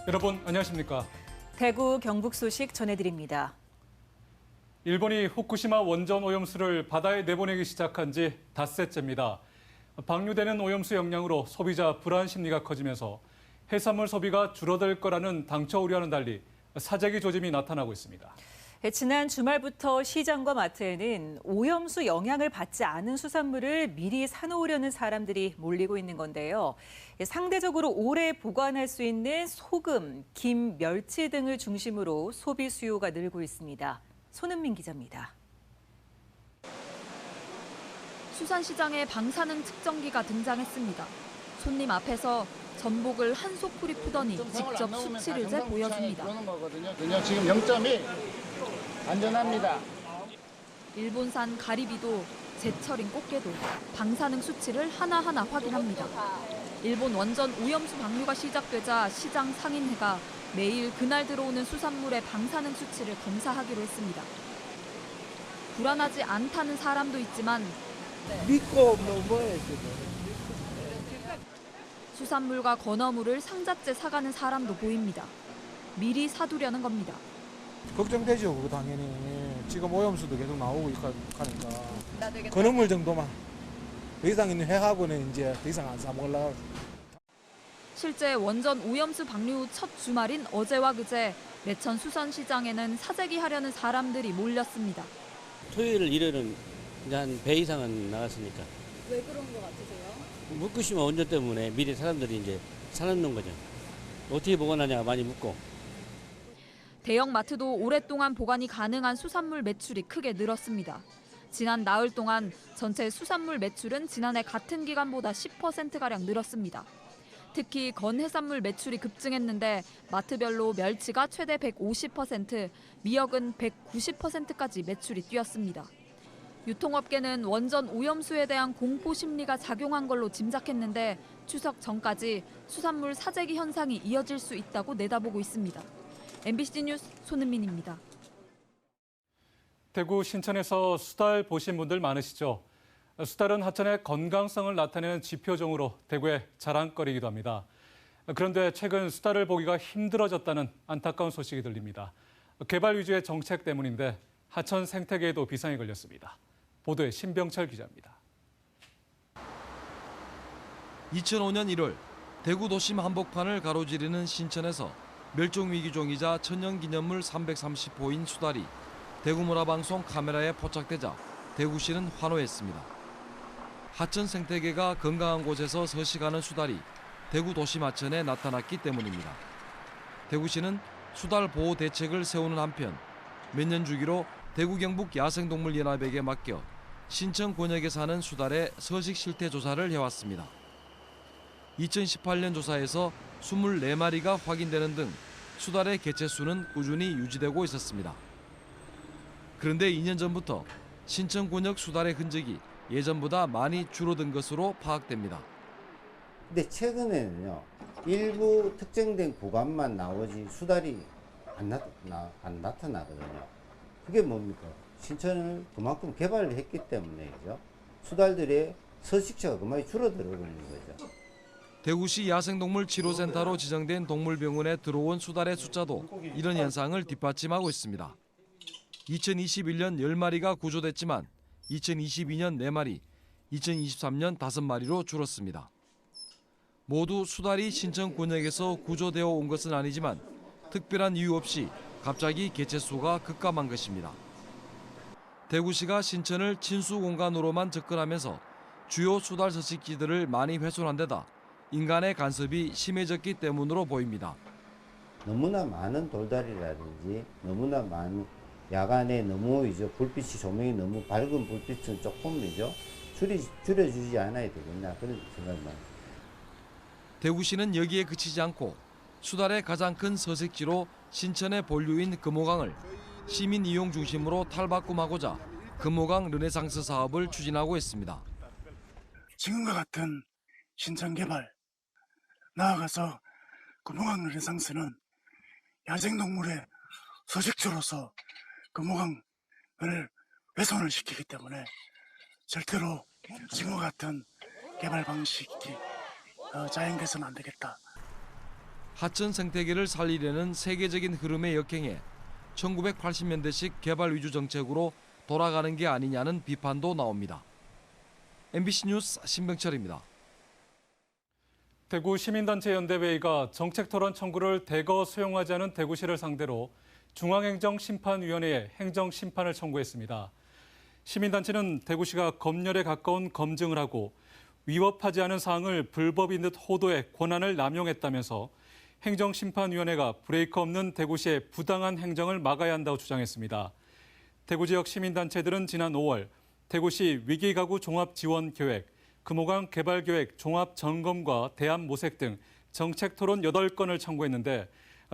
여러분 안녕하십니까? 대구 경북 소식 전해드립니다. 일본이 후쿠시마 원전 오염수를 바다에 내보내기 시작한 지 닷새째입니다. 방류되는 오염수 영향으로 소비자 불안 심리가 커지면서 해산물 소비가 줄어들 거라는 당초 우려와는 달리 사재기 조짐이 나타나고 있습니다. 지난 주말부터 시장과 마트에는 오염수 영향을 받지 않은 수산물을 미리 사놓으려는 사람들이 몰리고 있는 건데요. 상대적으로 오래 보관할 수 있는 소금, 김, 멸치 등을 중심으로 소비 수요가 늘고 있습니다. 손은민 기자입니다. 수산시장에 방사능 측정기가 등장했습니다. 손님 앞에서 전복을 한 소쿠리 푸더니 직접 수치를 재 보여줍니다. 지금 0.1 안전합니다. 일본산 가리비도 제철인 꽃게도 방사능 수치를 하나하나 확인합니다. 일본 원전 오염수 방류가 시작되자 시장 상인회가 매일 그날 들어오는 수산물의 방사능 수치를 검사하기로 했습니다. 불안하지 않다는 사람도 있지만 믿고 먹어야지. 수산물과 건어물을 상자째 사가는 사람도 보입니다. 미리 사두려는 겁니다. 걱정되죠, 그거 당연히. 지금 오염수도 계속 나오고 있고 하니까. 건어물 정도만. 더 이상 있는 회하고는 이제 더 이상 안 사 먹으려고. 실제 원전 오염수 방류 후 첫 주말인 어제와 그제 매천 수산시장에는 사재기 하려는 사람들이 몰렸습니다. 토요일, 일요일은 이제 한 배 이상은 나갔으니까. 왜 그런 것 같으세요? 후쿠시마 원전 때문에 미리 사람들이 이제 사놓는 거죠. 어떻게 보관하냐 많이 묻고. 대형 마트도 오랫동안 보관이 가능한 수산물 매출이 크게 늘었습니다. 지난 나흘 동안 전체 수산물 매출은 지난해 같은 기간보다 10%가량 늘었습니다. 특히 건해산물 매출이 급증했는데 마트별로 멸치가 최대 150%, 미역은 190%까지 매출이 뛰었습니다. 유통업계는 원전 오염수에 대한 공포 심리가 작용한 걸로 짐작했는데 추석 전까지 수산물 사재기 현상이 이어질 수 있다고 내다보고 있습니다. MBC 뉴스 손은민입니다. 대구 신천에서 수달 보신 분들 많으시죠? 수달은 하천의 건강성을 나타내는 지표종으로 대구의 자랑거리이기도 합니다. 그런데 최근 수달을 보기가 힘들어졌다는 안타까운 소식이 들립니다. 개발 위주의 정책 때문인데 하천 생태계에도 비상이 걸렸습니다. 보도에 신병철 기자입니다. 2005년 1월 대구 도심 한복판을 가로지르는 신천에서 멸종위기종이자 천연기념물 330호인 수달이 대구문화방송 카메라에 포착되자 대구시는 환호했습니다. 하천 생태계가 건강한 곳에서 서식하는 수달이 대구 도심 하천에 나타났기 때문입니다. 대구시는 수달 보호 대책을 세우는 한편 몇 년 주기로 대구 경북 야생동물연합에게 맡겨 신천 권역에 사는 수달의 서식 실태 조사를 해왔습니다. 2018년 조사에서 24마리가 확인되는 등 수달의 개체수는 꾸준히 유지되고 있었습니다. 그런데 2년 전부터 신천 권역 수달의 흔적이 예전보다 많이 줄어든 것으로 파악됩니다. 근데 최근에는요, 일부 특정된 구간만 나오지 수달이 안 나타나거든요. 그게 뭡니까? 신천을 그만큼 개발을 했기 때문에죠. 수달들의 서식처가 그만이 줄어들고 있는 거죠. 대구시 야생동물 치료센터로 지정된 동물병원에 들어온 수달의 숫자도 이런 현상을 뒷받침하고 있습니다. 2021년 10마리가 구조됐지만 2022년 4마리, 2023년 5마리로 줄었습니다. 모두 수달이 신천 권역에서 구조되어 온 것은 아니지만 특별한 이유 없이 갑자기 개체수가 급감한 것입니다. 대구시가 신천을 친수 공간으로만 접근하면서 주요 수달 서식지들을 많이 훼손한 데다 인간의 간섭이 심해졌기 때문으로 보입니다. 너무나 많은 돌다리라든지 너무나 많은 야간에 너무 불빛이 조명이 너무 밝은 불빛은 조금 줄여주지 않아야 되겠나 그런 생각만. 대구시는 여기에 그치지 않고 수달의 가장 큰 서식지로 신천의 본류인 금호강을 시민 이용 중심으로 탈바꿈하고자 금호강 르네상스 사업을 추진하고 있습니다. 지금과 같은 신천 개발, 나아가서 금호강 르네상스는 야생동물의 서식지로서 금호강을 훼손을 시키기 때문에 절대로 지금과 같은 개발 방식이 자행돼서는 안 되겠다. 하천 생태계를 살리려는 세계적인 흐름에 역행해 1980년대식 개발 위주 정책으로 돌아가는 게 아니냐는 비판도 나옵니다. MBC 뉴스 신병철입니다. 대구 시민단체 연대회의가 정책토론 청구를 대거 수용하지 않은 대구시를 상대로 중앙행정심판위원회에 행정심판을 청구했습니다. 시민단체는 대구시가 검열에 가까운 검증을 하고 위법하지 않은 사항을 불법인 듯 호도해 권한을 남용했다면서 행정심판위원회가 브레이크 없는 대구시의 부당한 행정을 막아야 한다고 주장했습니다. 대구 지역 시민단체들은 지난 5월 대구시 위기가구 종합지원계획, 금호강 개발계획 종합점검과 대안 모색 등 정책토론 8건을 청구했는데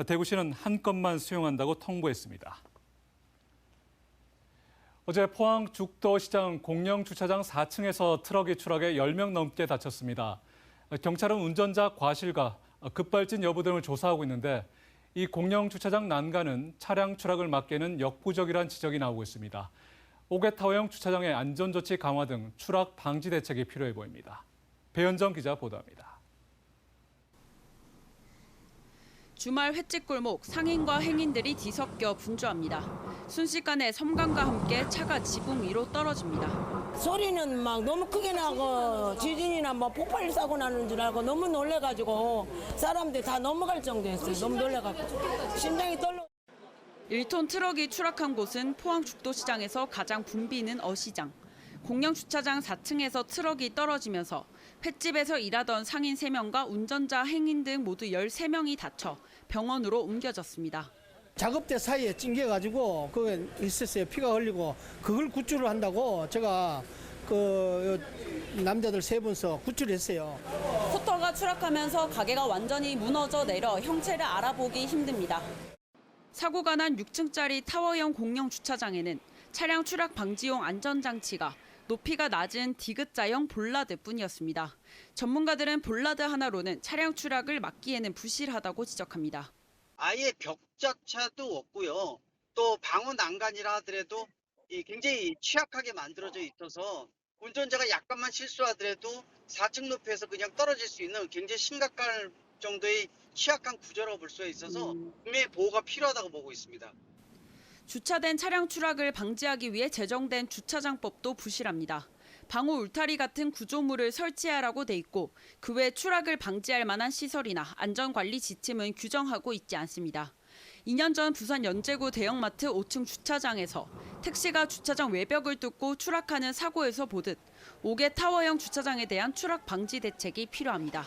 대구시는 한 건만 수용한다고 통보했습니다. 어제 포항 죽도시장 공영주차장 4층에서 트럭이 추락해 10명 넘게 다쳤습니다. 경찰은 운전자 과실과 급발진 여부 등을 조사하고 있는데 이 공영주차장 난간은 차량 추락을 막기에는 역부족이라는 지적이 나오고 있습니다. 5개 타워형 주차장의 안전조치 강화 등 추락 방지 대책이 필요해 보입니다. 배현정 기자 보도합니다. 주말 횟집골목 상인과 행인들이 뒤섞여 분주합니다. 순식간에 섬광과 함께 차가 지붕 위로 떨어집니다. 소리는 막 너무 크게 나고 지진이나 뭐 폭발 사고 나는 줄 알고 너무 놀래가지고 사람들 다 넘어갈 정도였어요. 너무 놀래가지고 심장이 떨려. 1톤 트럭이 추락한 곳은 포항 죽도시장에서 가장 붐비 있는 어시장. 공영주차장 4층에서 트럭이 떨어지면서 횟집에서 일하던 상인 3명과 운전자, 행인 등 모두 13명이 다쳐 병원으로 옮겨졌습니다. 작업대 사이에 찡겨가지고 그게 있었어요. 피가 흘리고 그걸 구출을 한다고 제가 그 남자들 3분서 구출했어요. 포터가 추락하면서 가게가 완전히 무너져 내려 형체를 알아보기 힘듭니다. 사고가 난 6층짜리 타워형 공영 주차장에는 차량 추락 방지용 안전장치가 높이가 낮은 디귿자형 볼라드뿐이었습니다. 전문가들은 볼라드 하나로는 차량 추락을 막기에는 부실하다고 지적합니다. 아예 벽자차도 없고요. 또 방어 난간이라 하더라도 굉장히 취약하게 만들어져 있어서 운전자가 약간만 실수하더라도 4층 높이에서 그냥 떨어질 수 있는 굉장히 심각한 정도의 취약한 구조라고 볼 수 있어서 분명히 보호가 필요하다고 보고 있습니다. 주차된 차량 추락을 방지하기 위해 제정된 주차장법도 부실합니다. 방호 울타리 같은 구조물을 설치하라고 돼 있고 그 외 추락을 방지할 만한 시설이나 안전관리 지침은 규정하고 있지 않습니다. 2년 전 부산 연제구 대형마트 5층 주차장에서 택시가 주차장 외벽을 뚫고 추락하는 사고에서 보듯 5개 타워형 주차장에 대한 추락 방지 대책이 필요합니다.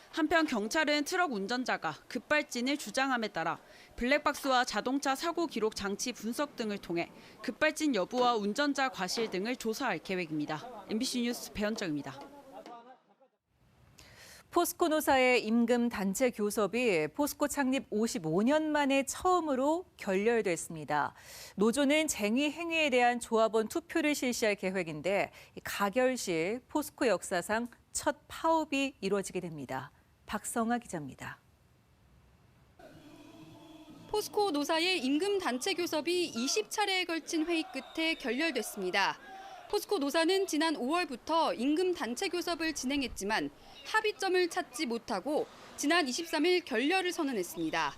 한편 경찰은 트럭 운전자가 급발진을 주장함에 따라 블랙박스와 자동차 사고 기록 장치 분석 등을 통해 급발진 여부와 운전자 과실 등을 조사할 계획입니다. MBC 뉴스 배현정입니다. 포스코 노사의 임금 단체 교섭이 포스코 창립 55년 만에 처음으로 결렬됐습니다. 노조는 쟁의 행위에 대한 조합원 투표를 실시할 계획인데 가결 시 포스코 역사상 첫 파업이 이루어지게 됩니다. 박성아 기자입니다. 포스코 노사의 임금 단체 교섭이 20차례에 걸친 회의 끝에 결렬됐습니다. 포스코 노사는 지난 5월부터 임금 단체 교섭을 진행했지만 합의점을 찾지 못하고 지난 23일 결렬을 선언했습니다.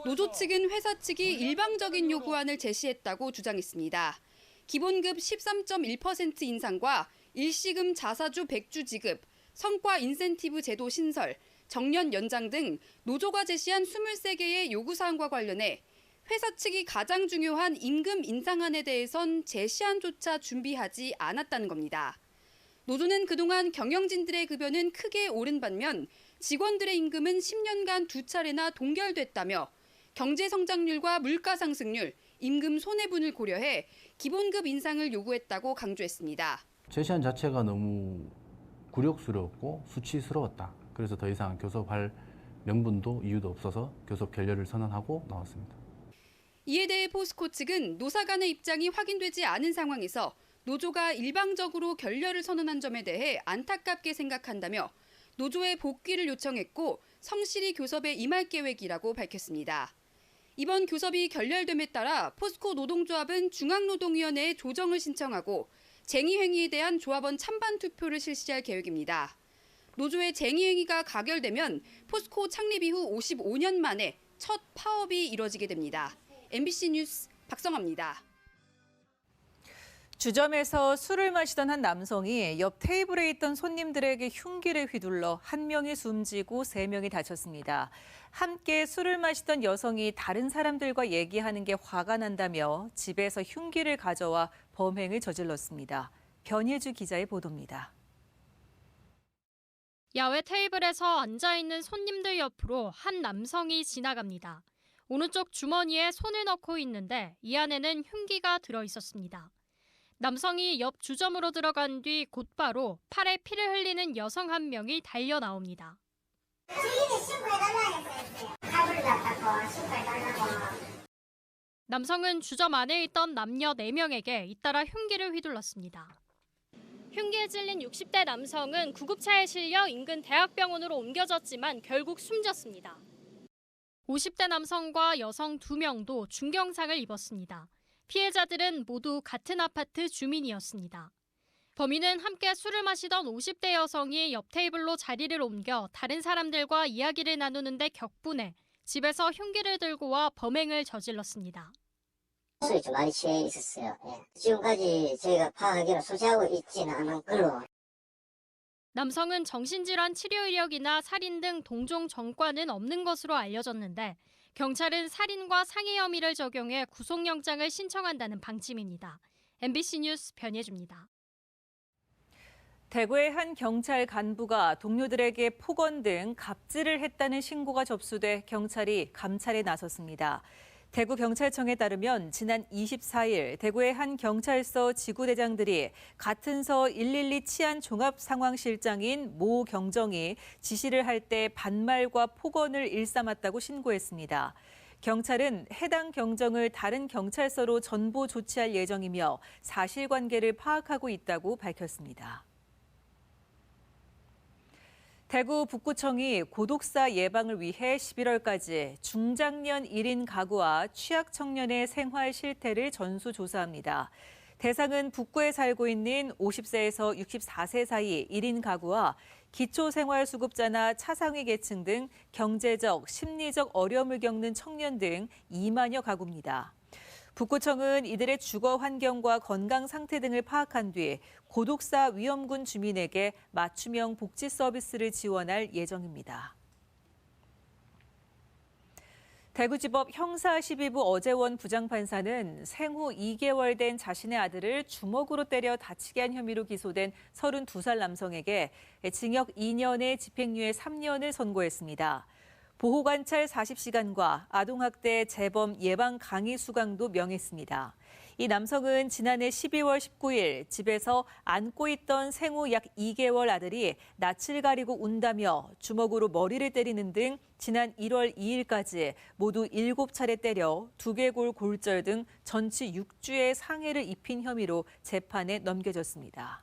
노조 측은 회사 측이 일방적인 요구안을 제시했다고 주장했습니다. 기본급 13.1% 인상과 일시금 자사주 100주 지급, 성과 인센티브 제도 신설, 정년 연장 등 노조가 제시한 23개의 요구사항과 관련해 회사 측이 가장 중요한 임금 인상안에 대해선 제시안조차 준비하지 않았다는 겁니다. 노조는 그동안 경영진들의 급여는 크게 오른 반면 직원들의 임금은 10년간 2차례나 동결됐다며 경제 성장률과 물가 상승률, 임금 손해분을 고려해 기본급 인상을 요구했다고 강조했습니다. 제시안 자체가 너무 굴욕스러웠고 수치스러웠다. 그래서 더 이상 교섭할 명분도 이유도 없어서 교섭 결렬을 선언하고 나왔습니다. 이에 대해 포스코 측은 노사 간의 입장이 확인되지 않은 상황에서 노조가 일방적으로 결렬을 선언한 점에 대해 안타깝게 생각한다며 노조의 복귀를 요청했고 성실히 교섭에 임할 계획이라고 밝혔습니다. 이번 교섭이 결렬됨에 따라 포스코 노동조합은 중앙노동위원회에 조정을 신청하고 쟁의 행위에 대한 조합원 찬반 투표를 실시할 계획입니다. 노조의 쟁의행위가 가결되면 포스코 창립 이후 55년 만에 첫 파업이 이뤄지게 됩니다. MBC 뉴스 박성아입니다. 주점에서 술을 마시던 한 남성이 옆 테이블에 있던 손님들에게 흉기를 휘둘러 한 명이 숨지고 3명이 다쳤습니다. 함께 술을 마시던 여성이 다른 사람들과 얘기하는 게 화가 난다며 집에서 흉기를 가져와 범행을 저질렀습니다. 변예주 기자의 보도입니다. 야외 테이블에서 앉아있는 손님들 옆으로 한 남성이 지나갑니다. 오른쪽 주머니에 손을 넣고 있는데 이 안에는 흉기가 들어있었습니다. 남성이 옆 주점으로 들어간 뒤 곧바로 팔에 피를 흘리는 여성 한 명이 달려 나옵니다. 남성은 주점 안에 있던 남녀 4명에게 잇따라 흉기를 휘둘렀습니다. 흉기에 찔린 60대 남성은 구급차에 실려 인근 대학병원으로 옮겨졌지만 결국 숨졌습니다. 50대 남성과 여성 2명도 중경상을 입었습니다. 피해자들은 모두 같은 아파트 주민이었습니다. 범인은 함께 술을 마시던 50대 여성이 옆 테이블로 자리를 옮겨 다른 사람들과 이야기를 나누는데 격분해 집에서 흉기를 들고 와 범행을 저질렀습니다. 술이 좀 많이 취해 있었어요. 지금까지 저희가 파악하기로 소지하고 있지는 않은 걸로. 남성은 정신질환 치료 이력이나 살인 등 동종 전과는 없는 것으로 알려졌는데 경찰은 살인과 상해 혐의를 적용해 구속영장을 신청한다는 방침입니다. MBC 뉴스 변예주입니다. 대구의 한 경찰 간부가 동료들에게 폭언 등 갑질을 했다는 신고가 접수돼 경찰이 감찰에 나섰습니다. 대구경찰청에 따르면 지난 24일 대구의 한 경찰서 지구대장들이 같은 서 112 치안종합상황실장인 모 경정이 지시를 할 때 반말과 폭언을 일삼았다고 신고했습니다. 경찰은 해당 경정을 다른 경찰서로 전보 조치할 예정이며 사실관계를 파악하고 있다고 밝혔습니다. 대구 북구청이 고독사 예방을 위해 11월까지 중장년 1인 가구와 취약 청년의 생활 실태를 전수조사합니다. 대상은 북구에 살고 있는 50세에서 64세 사이 1인 가구와 기초생활수급자나 차상위 계층 등 경제적, 심리적 어려움을 겪는 청년 등 2만여 가구입니다. 북구청은 이들의 주거 환경과 건강 상태 등을 파악한 뒤 고독사 위험군 주민에게 맞춤형 복지 서비스를 지원할 예정입니다. 대구지법 형사 12부 어재원 부장판사는 생후 2개월 된 자신의 아들을 주먹으로 때려 다치게 한 혐의로 기소된 32살 남성에게 징역 2년에 집행유예 3년을 선고했습니다. 보호관찰 40시간과 아동학대 재범 예방 강의 수강도 명했습니다. 이 남성은 지난해 12월 19일 집에서 안고 있던 생후 약 2개월 아들이 낯을 가리고 운다며 주먹으로 머리를 때리는 등 지난 1월 2일까지 모두 7차례 때려 두개골 골절 등 전치 6주의 상해를 입힌 혐의로 재판에 넘겨졌습니다.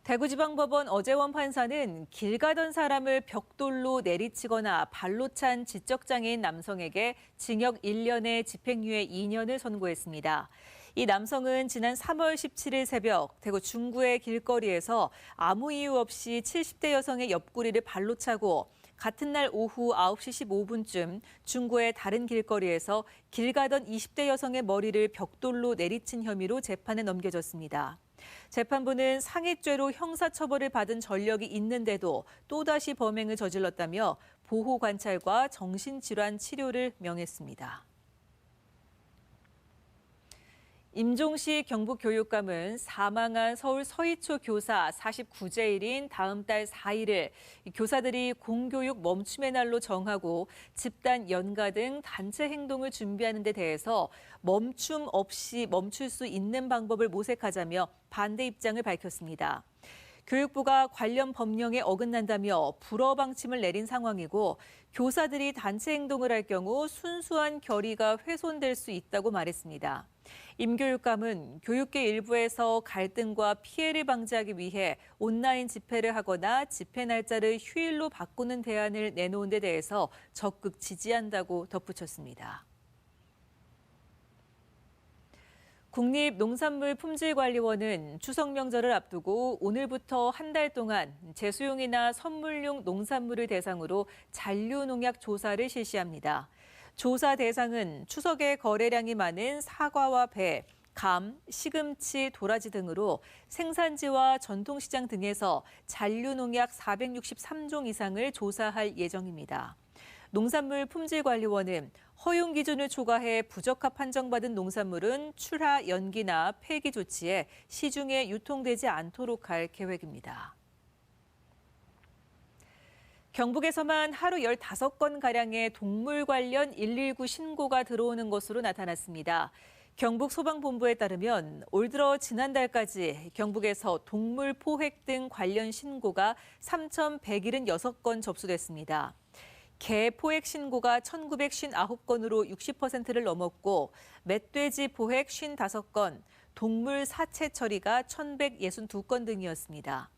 대구지방법원 어재원 판사는 길 가던 사람을 벽돌로 내리치거나 발로 찬 지적장애인 남성에게 징역 1년에 집행유예 2년을 선고했습니다. 이 남성은 지난 3월 17일 새벽 대구 중구의 길거리에서 아무 이유 없이 70대 여성의 옆구리를 발로 차고 같은 날 오후 9시 15분쯤 중구의 다른 길거리에서 길 가던 20대 여성의 머리를 벽돌로 내리친 혐의로 재판에 넘겨졌습니다. 재판부는 상해죄로 형사처벌을 받은 전력이 있는데도 또다시 범행을 저질렀다며 보호관찰과 정신질환 치료를 명했습니다. 임종식 경북교육감은 사망한 서울 서희초 교사 49제일인 다음 달 4일을 교사들이 공교육 멈춤의 날로 정하고 집단 연가 등 단체 행동을 준비하는 데 대해서 멈춤 없이 멈출 수 있는 방법을 모색하자며 반대 입장을 밝혔습니다. 교육부가 관련 법령에 어긋난다며 불허 방침을 내린 상황이고 교사들이 단체 행동을 할 경우 순수한 결의가 훼손될 수 있다고 말했습니다. 임 교육감은 교육계 일부에서 갈등과 피해를 방지하기 위해 온라인 집회를 하거나 집회 날짜를 휴일로 바꾸는 대안을 내놓은 데 대해서 적극 지지한다고 덧붙였습니다. 국립농산물품질관리원은 추석 명절을 앞두고 오늘부터 한 달 동안 제수용이나 선물용 농산물을 대상으로 잔류농약 조사를 실시합니다. 조사 대상은 추석에 거래량이 많은 사과와 배, 감, 시금치, 도라지 등으로 생산지와 전통시장 등에서 잔류농약 463종 이상을 조사할 예정입니다. 농산물품질관리원은 허용 기준을 초과해 부적합 판정받은 농산물은 출하 연기나 폐기 조치해 시중에 유통되지 않도록 할 계획입니다. 경북에서만 하루 15건가량의 동물 관련 119 신고가 들어오는 것으로 나타났습니다. 경북소방본부에 따르면 올 들어 지난달까지 경북에서 동물 포획 등 관련 신고가 3,176건 접수됐습니다. 개 포획 신고가 1,959건으로 60%를 넘었고 멧돼지 포획 55건, 동물 사체 처리가 1,162건 등이었습니다.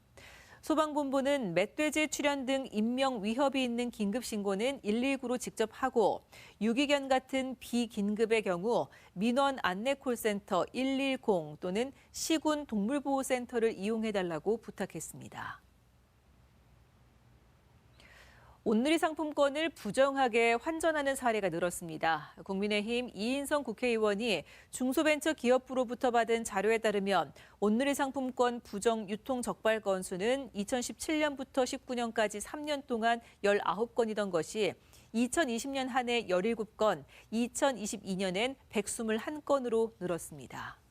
소방본부는 멧돼지 출현 등 인명 위협이 있는 긴급 신고는 119로 직접 하고 유기견 같은 비긴급의 경우 민원 안내 콜센터 110 또는 시군 동물보호센터를 이용해달라고 부탁했습니다. 온누리 상품권을 부정하게 환전하는 사례가 늘었습니다. 국민의힘 이인성 국회의원이 중소벤처기업부로부터 받은 자료에 따르면 온누리 상품권 부정 유통 적발 건수는 2017년부터 19년까지 3년 동안 19건이던 것이 2020년 한 해 17건, 2022년엔 121건으로 늘었습니다.